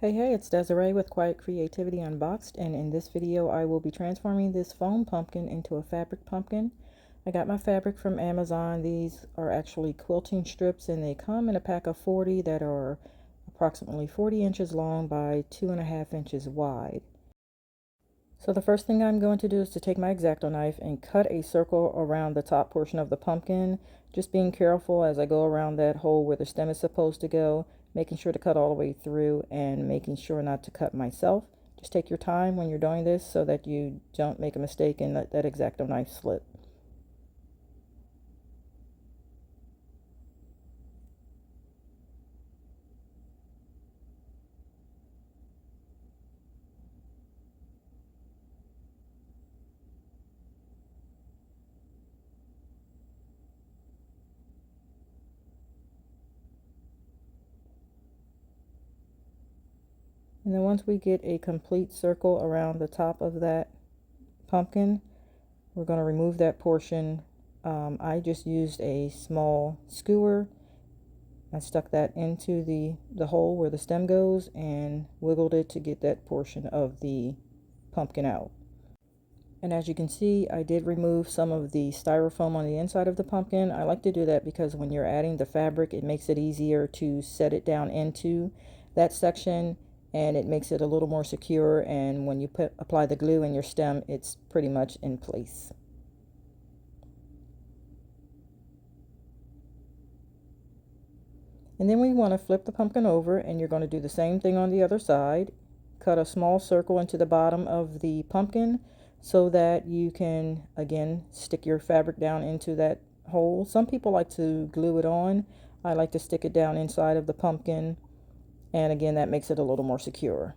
Hey, it's Desiree with Quiet Creativity Unboxed, and in this video I will be transforming this foam pumpkin into a fabric pumpkin. I got my fabric from Amazon. These are actually quilting strips, and they come in a pack of 40 that are approximately 40 inches long by 2.5 inches wide. So the first thing I'm going to do is to take my X-Acto knife and cut a circle around the top portion of the pumpkin, just being careful as I go around that hole where the stem is supposed to go, making sure to cut all the way through and making sure not to cut myself. Just take your time when you're doing this so that you don't make a mistake and let that X-Acto knife slip. And then once we get a complete circle around the top of that pumpkin, we're going to remove that portion. I just used a small skewer. I stuck that into the hole where the stem goes and wiggled it to get that portion of the pumpkin out. And as you can see, I did remove some of the styrofoam on the inside of the pumpkin. I like to do that because when you're adding the fabric, it makes it easier to set it down into that section, and it makes it a little more secure, and when you apply the glue in your stem, it's pretty much in place. And then we want to flip the pumpkin over, and you're going to do the same thing on the other side. Cut a small circle into the bottom of the pumpkin so that you can, again, stick your fabric down into that hole. Some people like to glue it on. I like to stick it down inside of the pumpkin, and again, that makes it a little more secure.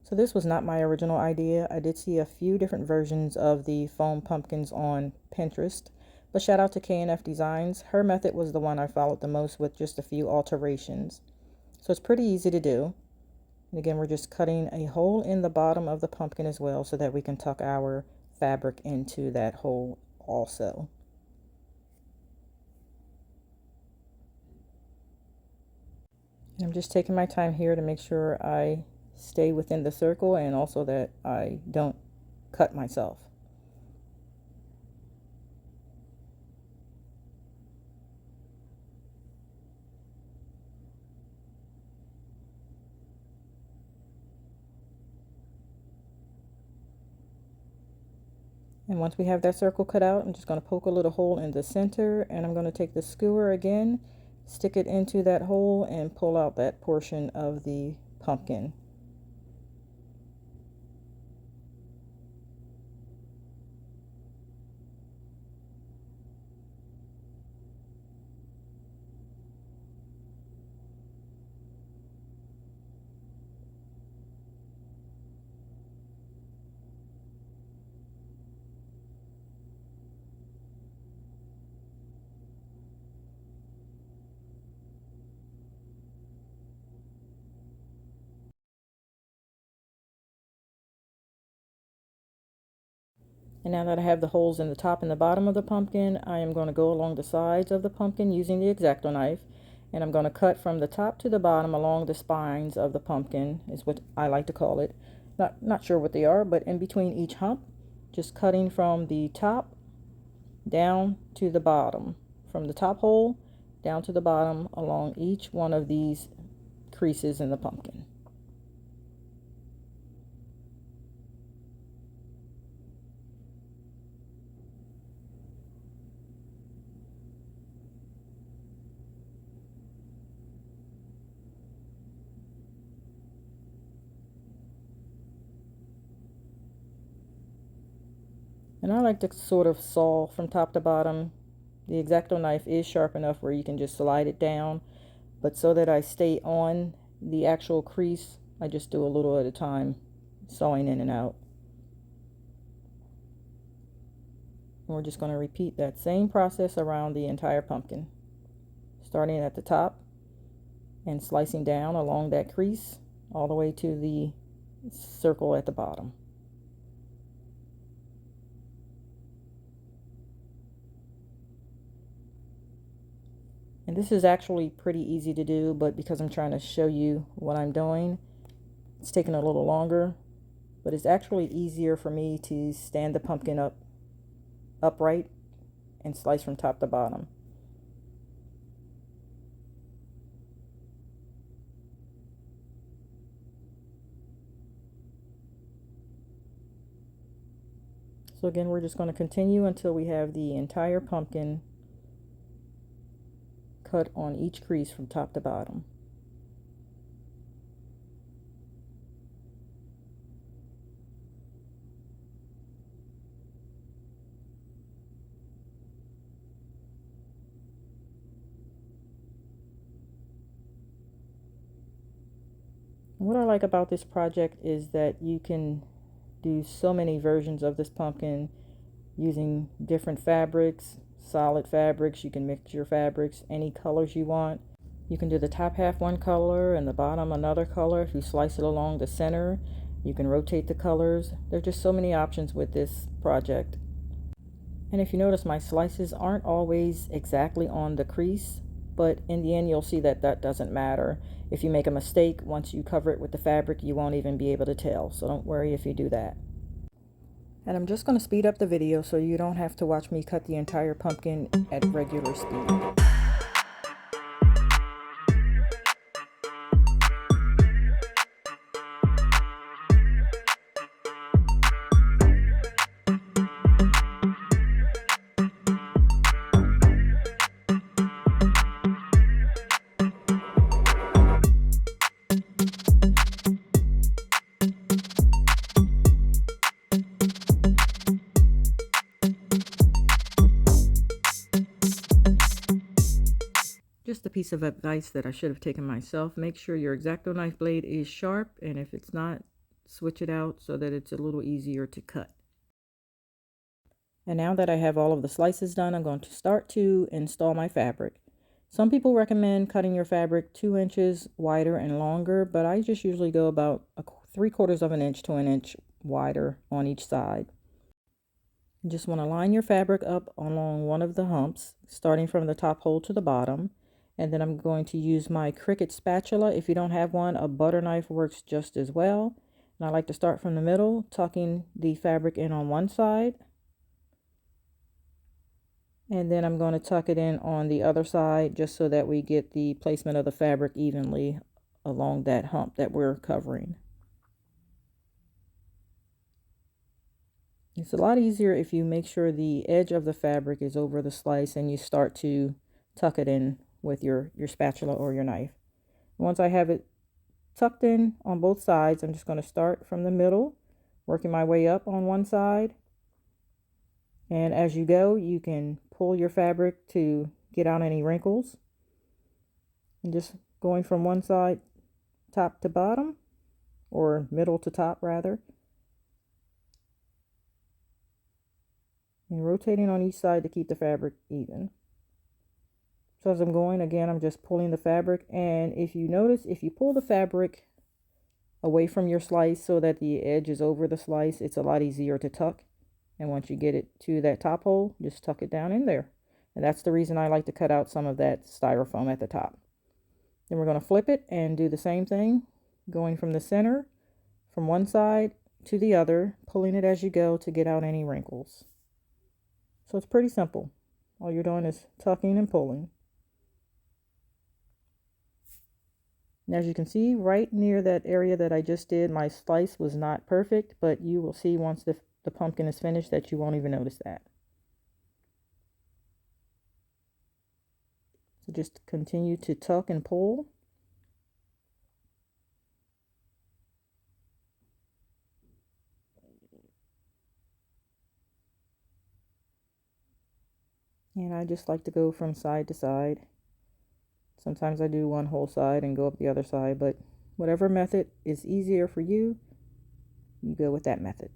So this was not my original idea. I did see a few different versions of the foam pumpkins on Pinterest, but shout out to K&F Designs. Her method was the one I followed the most with just a few alterations. So it's pretty easy to do. And again, we're just cutting a hole in the bottom of the pumpkin as well so that we can tuck our fabric into that hole also. And I'm just taking my time here to make sure I stay within the circle and also that I don't cut myself. And once we have that circle cut out, I'm just going to poke a little hole in the center, and I'm going to take the skewer again, stick it into that hole, and pull out that portion of the pumpkin. And now that I have the holes in the top and the bottom of the pumpkin, I am going to go along the sides of the pumpkin using the X-Acto knife. And I'm going to cut from the top to the bottom along the spines of the pumpkin, is what I like to call it. Not sure what they are, but in between each hump, just cutting from the top down to the bottom. From the top hole down to the bottom along each one of these creases in the pumpkin. And I like to sort of saw from top to bottom. The X-Acto knife is sharp enough where you can just slide it down, but so that I stay on the actual crease, I just do a little at a time, sawing in and out. And we're just going to repeat that same process around the entire pumpkin, starting at the top and slicing down along that crease all the way to the circle at the bottom. And this is actually pretty easy to do, but because I'm trying to show you what I'm doing, it's taking a little longer. But it's actually easier for me to stand the pumpkin upright and slice from top to bottom. So again, we're just going to continue until we have the entire pumpkin cut on each crease from top to bottom. What I like about this project is that you can do so many versions of this pumpkin using different fabrics, solid fabrics. You can mix your fabrics any colors you want. You can do the top half one color and the bottom another color. If you slice it along the center, you can rotate the colors. There's just so many options with this project. And if you notice, my slices aren't always exactly on the crease, but in the end you'll see that that doesn't matter. If you make a mistake, once you cover it with the fabric, you won't even be able to tell, so don't worry if you do that. And I'm just going to speed up the video so you don't have to watch me cut the entire pumpkin at regular speed. Just a piece of advice that I should have taken myself: make sure your X-Acto knife blade is sharp, and if it's not, switch it out so that it's a little easier to cut. And now that I have all of the slices done, I'm going to start to install my fabric. Some people recommend cutting your fabric 2 inches wider and longer, but I just usually go about 3/4 of an inch to an inch wider on each side. You just want to line your fabric up along one of the humps, starting from the top hole to the bottom. And then I'm going to use my Cricut spatula. If you don't have one, a butter knife works just as well. And I like to start from the middle, tucking the fabric in on one side. And then I'm going to tuck it in on the other side, just so that we get the placement of the fabric evenly along that hump that we're covering. It's a lot easier if you make sure the edge of the fabric is over the slice and you start to tuck it in with your spatula or your knife. Once I have it tucked in on both sides, I'm just going to start from the middle, working my way up on one side. And as you go, you can pull your fabric to get out any wrinkles. And just going from one side, top to bottom, or middle to top rather. And rotating on each side to keep the fabric even. So as I'm going, again, I'm just pulling the fabric. And if you notice, if you pull the fabric away from your slice so that the edge is over the slice, it's a lot easier to tuck. And once you get it to that top hole, just tuck it down in there. And that's the reason I like to cut out some of that styrofoam at the top. Then we're going to flip it and do the same thing, going from the center, from one side to the other, pulling it as you go to get out any wrinkles. So it's pretty simple. All you're doing is tucking and pulling. And as you can see, right near that area that I just did, my slice was not perfect, but you will see once the pumpkin is finished that you won't even notice that. So just continue to tuck and pull. And I just like to go from side to side. Sometimes I do one whole side and go up the other side, but whatever method is easier for you, you go with that method.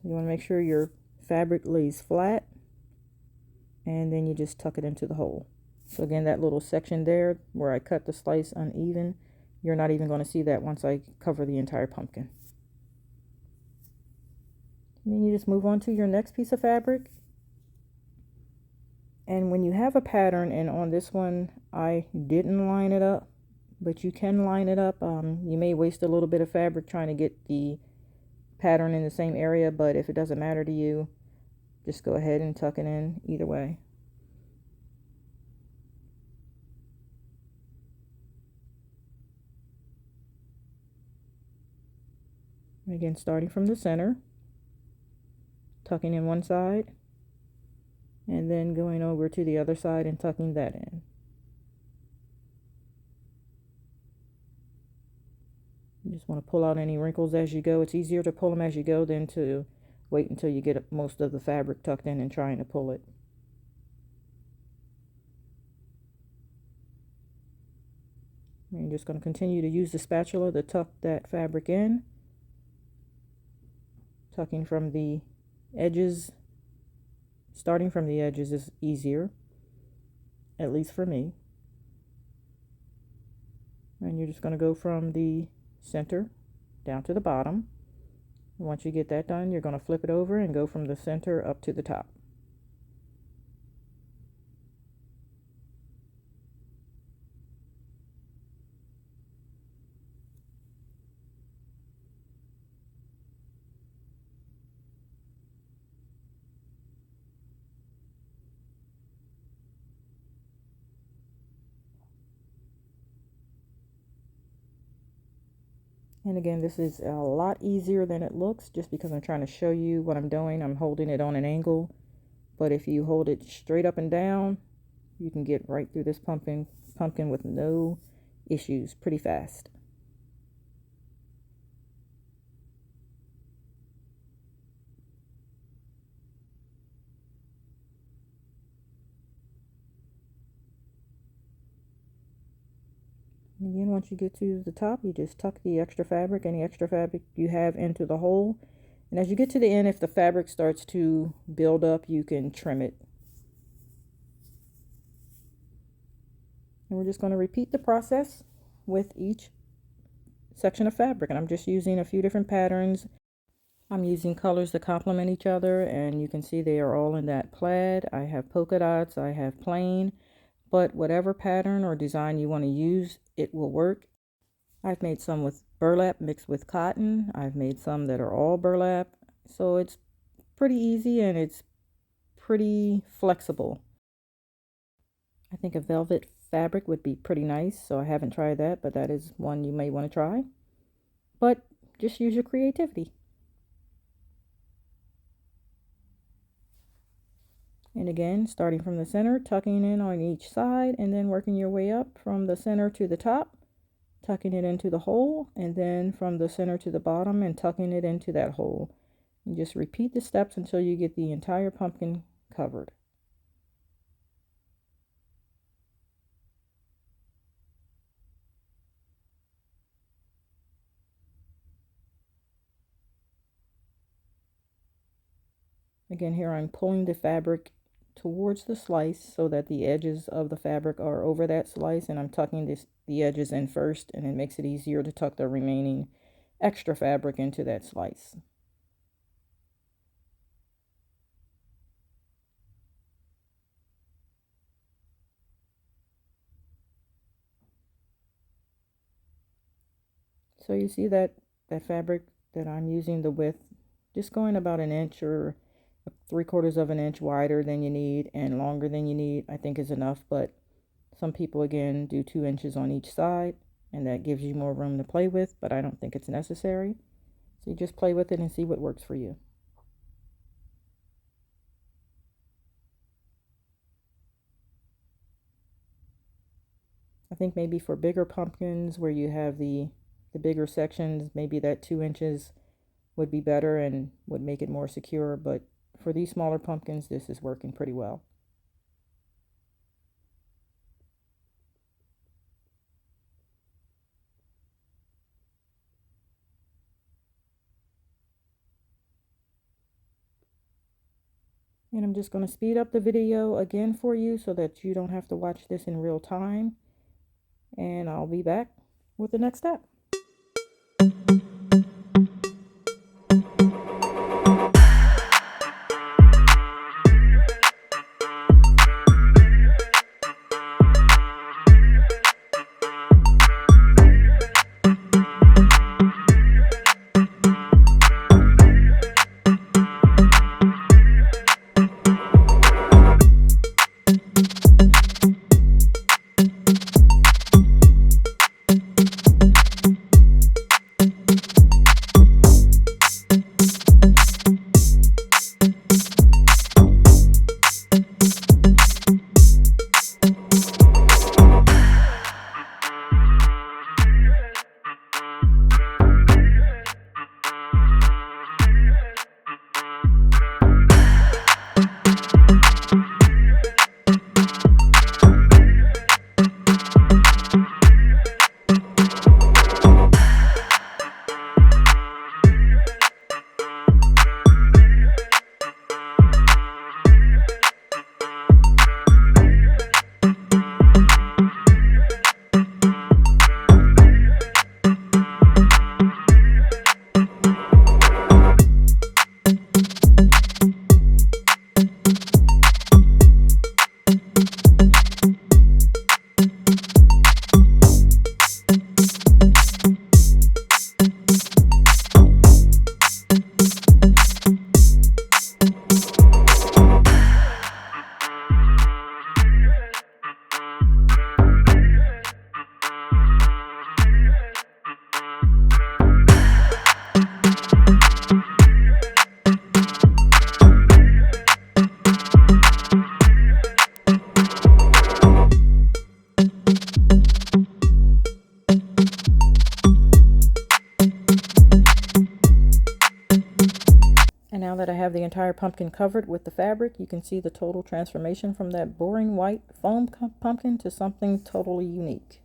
You want to make sure your fabric lays flat, and then you just tuck it into the hole. So again, that little section there where I cut the slice uneven, you're not even going to see that once I cover the entire pumpkin. And then you just move on to your next piece of fabric. And when you have a pattern, and on this one I didn't line it up, but you can line it up. You may waste a little bit of fabric trying to get the pattern in the same area, but if it doesn't matter to you, just go ahead and tuck it in either way. Again, starting from the center, tucking in one side, and then going over to the other side and tucking that in. You just want to pull out any wrinkles as you go. It's easier to pull them as you go than to wait until you get most of the fabric tucked in and trying to pull it. And you're just going to continue to use the spatula to tuck that fabric in, tucking from the edges. Starting from the edges is easier, at least for me. And you're just going to go from the center down to the bottom. And once you get that done, you're going to flip it over and go from the center up to the top. And again, this is a lot easier than it looks just because I'm trying to show you what I'm doing. I'm holding it on an angle, but if you hold it straight up and down, you can get right through this pumpkin with no issues pretty fast. And again, once you get to the top, you just tuck the extra fabric, any extra fabric you have, into the hole. And as you get to the end, if the fabric starts to build up, you can trim it. And we're just going to repeat the process with each section of fabric. And I'm just using a few different patterns. I'm using colors that complement each other, and you can see they are all in that plaid. I have polka dots, I have plain, but whatever pattern or design you want to use, it will work. I've made some with burlap mixed with cotton. I've made some that are all burlap. So it's pretty easy and it's pretty flexible. I think a velvet fabric would be pretty nice, so I haven't tried that, but that is one you may want to try. But just use your creativity. And again, starting from the center, tucking in on each side, and then working your way up from the center to the top, tucking it into the hole, and then from the center to the bottom and tucking it into that hole. And just repeat the steps until you get the entire pumpkin covered. Again, here I'm pulling the fabric towards the slice so that the edges of the fabric are over that slice, and I'm tucking the edges in first, and it makes it easier to tuck the remaining extra fabric into that slice. So you see that fabric that I'm using, the width just going about an inch or 3/4 of an inch wider than you need and longer than you need, I think is enough. But some people again do 2 inches on each side, and that gives you more room to play with, but I don't think it's necessary. So you just play with it and see what works for you. I think maybe for bigger pumpkins where you have the bigger sections, maybe that 2 inches would be better and would make it more secure, but for these smaller pumpkins, this is working pretty well. And I'm just going to speed up the video again for you so that you don't have to watch this in real time. And I'll be back with the next step. And now that I have the entire pumpkin covered with the fabric, you can see the total transformation from that boring white foam pumpkin to something totally unique.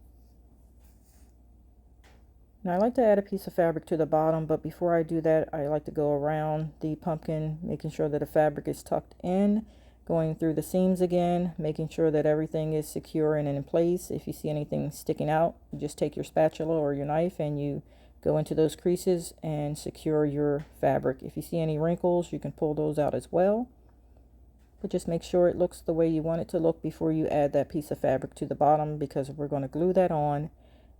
Now I like to add a piece of fabric to the bottom, but before I do that, I like to go around the pumpkin, making sure that the fabric is tucked in, going through the seams again, making sure that everything is secure and in place. If you see anything sticking out, you just take your spatula or your knife and you go into those creases and secure your fabric. If you see any wrinkles, you can pull those out as well. But just make sure it looks the way you want it to look before you add that piece of fabric to the bottom, because we're going to glue that on.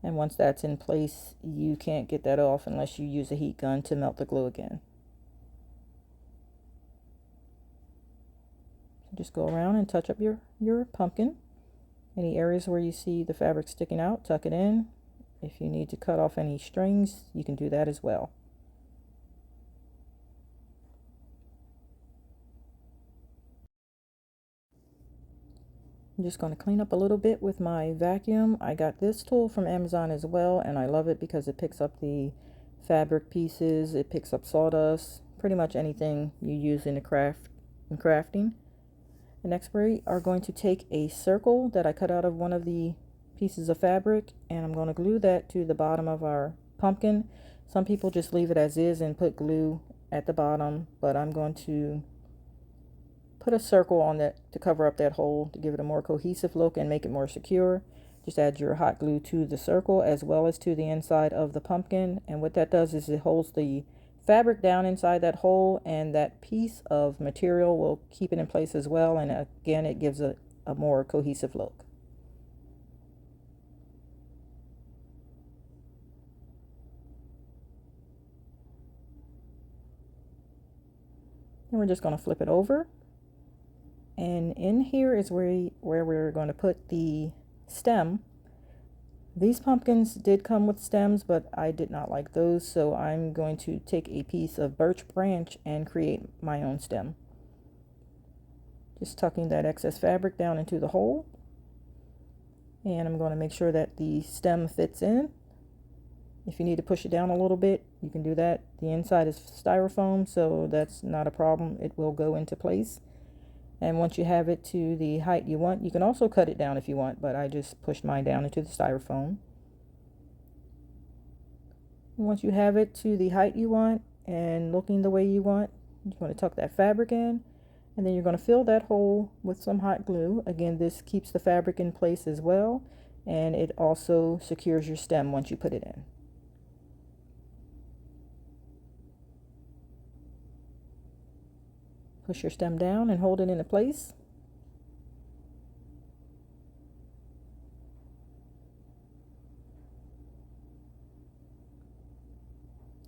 And once that's in place, you can't get that off unless you use a heat gun to melt the glue again. So just go around and touch up your pumpkin. Any areas where you see the fabric sticking out, tuck it in. If you need to cut off any strings, you can do that as well. I'm just going to clean up a little bit with my vacuum. I got this tool from Amazon as well, and I love it because it picks up the fabric pieces, it picks up sawdust, pretty much anything you use in crafting. The next we are going to take a circle that I cut out of one of the pieces of fabric, and I'm going to glue that to the bottom of our pumpkin. Some people just leave it as is and put glue at the bottom, but I'm going to put a circle on that to cover up that hole to give it a more cohesive look and make it more secure. Just add your hot glue to the circle as well as to the inside of the pumpkin, and what that does is it holds the fabric down inside that hole, and that piece of material will keep it in place as well, and again it gives a more cohesive look. And we're just going to flip it over, and in here is where we're going to put the stem. These pumpkins did come with stems, but I did not like those, so I'm going to take a piece of birch branch and create my own stem. Just tucking that excess fabric down into the hole, and I'm going to make sure that the stem fits in. If you need to push it down a little bit, you can do that. The inside is styrofoam, so that's not a problem. It will go into place. And once you have it to the height you want, you can also cut it down if you want, but I just pushed mine down into the styrofoam. And once you have it to the height you want and looking the way you want, you want to tuck that fabric in, And then you're going to fill that hole with some hot glue. Again, this keeps the fabric in place as well, and it also secures your stem once you put it in. Push your stem down and hold it into place.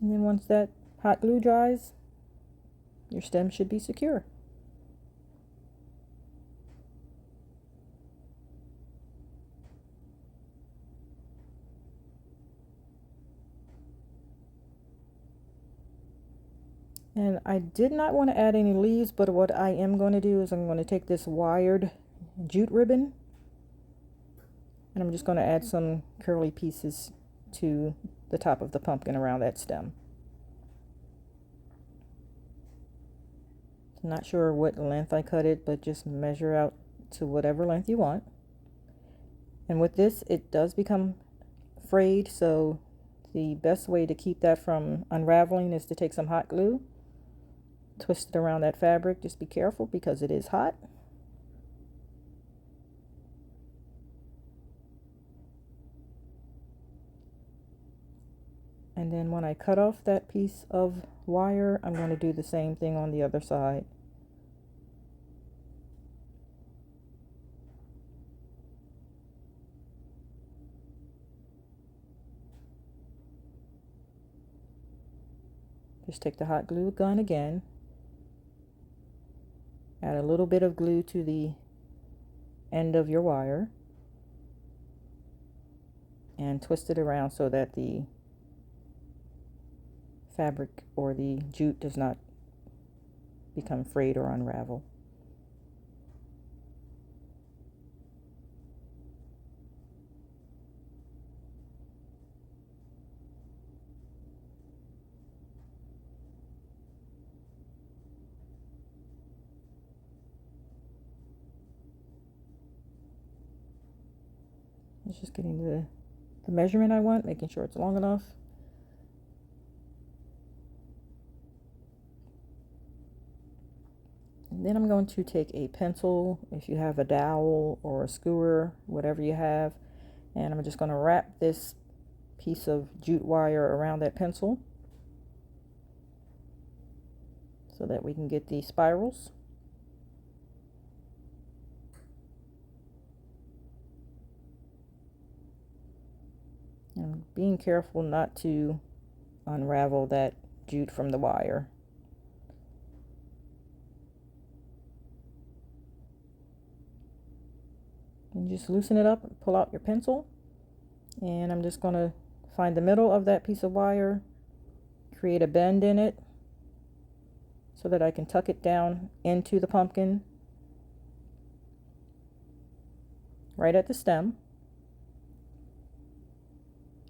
And then once that hot glue dries, your stem should be secure. And I did not want to add any leaves, but what I am going to do is I'm going to take this wired jute ribbon and I'm just going to add some curly pieces to the top of the pumpkin around that stem. I'm not sure what length I cut it, but just measure out to whatever length you want. And with this, it does become frayed, so the best way to keep that from unraveling is to take some hot glue, twist it around that fabric. Just be careful because it is hot. And then when I cut off that piece of wire, I'm going to do the same thing on the other side. Just take the hot glue gun again, add a little bit of glue to the end of your wire, and twist it around so that the fabric or the jute does not become frayed or unravel. It's just getting the measurement I want, making sure it's long enough. And then I'm going to take a pencil, if you have a dowel or a skewer, whatever you have, and I'm just going to wrap this piece of jute wire around that pencil so that we can get the spirals. And being careful not to unravel that jute from the wire. And just loosen it up, pull out your pencil, and I'm just going to find the middle of that piece of wire, create a bend in it so that I can tuck it down into the pumpkin right at the stem.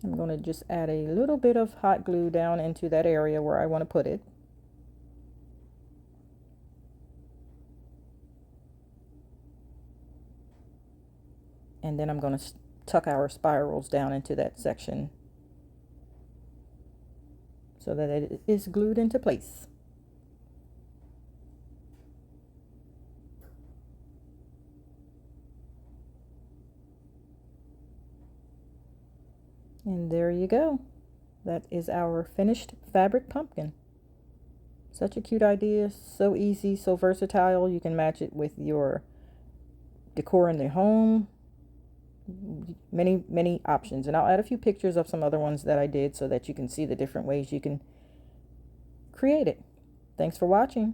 I'm going to just add a little bit of hot glue down into that area where I want to put it. And then I'm going to tuck our spirals down into that section so that it is glued into place. And there you go. That is our finished fabric pumpkin. Such a cute idea, so easy, so versatile. You can match it with your decor in the home. Many options. And I'll add a few pictures of some other ones that I did so that you can see the different ways you can create it. Thanks for watching.